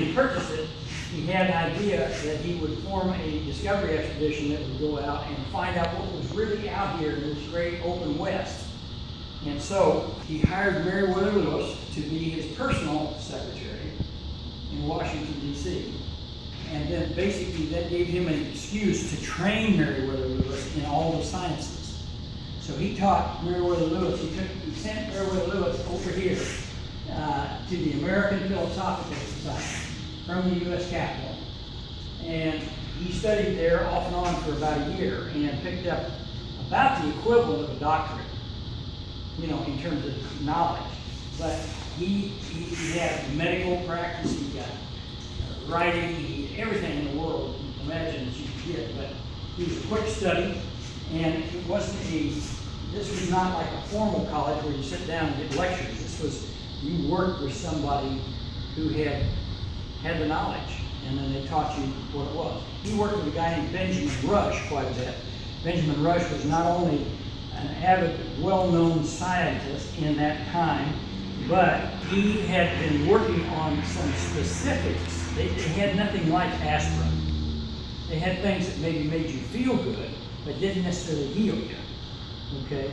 he purchased it, he had an idea that he would form a discovery expedition that would go out and find out what was really out here in this great open West. And so he hired Meriwether Lewis to be his personal secretary in Washington, D.C. And then basically that gave him an excuse to train Meriwether Lewis in all the sciences. So he taught Meriwether Lewis, he sent Meriwether Lewis over here to the American Philosophical Society from the U.S. Capitol. And he studied there off and on for about a year and picked up about the equivalent of a doctorate, you know, in terms of knowledge. But he had medical practice, he got writing, he had everything in the world you can imagine that you could get. But he was a quick study, and it wasn't this was not like a formal college where you sit down and get lectures. This was, you worked with somebody who had the knowledge, and then they taught you what it was. He worked with a guy named Benjamin Rush quite a bit. Benjamin Rush was not only an avid, well-known scientist in that time, but he had been working on some specifics. They had nothing like aspirin. They had things that maybe made you feel good, but didn't necessarily heal you. Okay?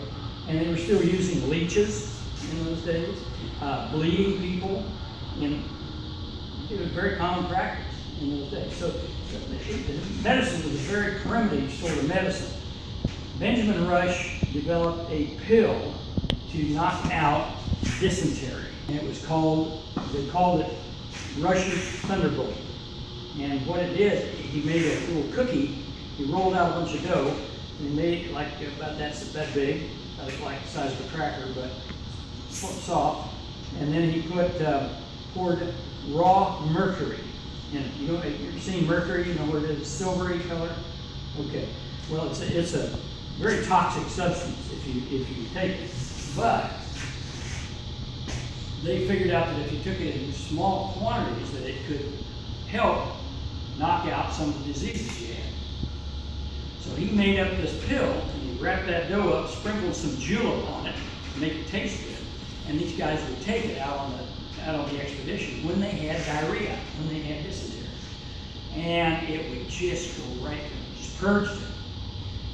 And they were still using leeches in those days, bleeding people, and it was very common practice in those days. So medicine was a very primitive sort of medicine. Benjamin Rush developed a pill to knock out dysentery, and it was called, they called it Rush's Thunderbolt. And what it did, he made a little cookie, he rolled out a bunch of dough, and made it like about that big, like the size of a cracker, but soft. And then he poured raw mercury in it. You know, you've seen mercury, you know what it is, silvery color? Okay, well it's a very toxic substance if you take it. But they figured out that if you took it in small quantities that it could help knock out some of the diseases you had. So he made up this pill, and he wrapped that dough up, sprinkled some julep on it to make it taste good. And these guys would take it out on the expedition when they had diarrhea, when they had dysentery. And it would just go right through, just purged it.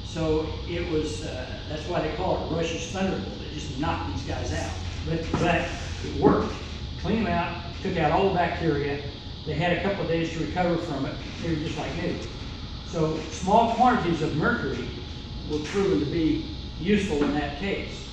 So it was, that's why they call it Rush's Thunderbolt. It just knocked these guys out. But it worked. Cleaned them out, took out all the bacteria. They had a couple of days to recover from it. They were just like new. So small quantities of mercury were proven to be useful in that case.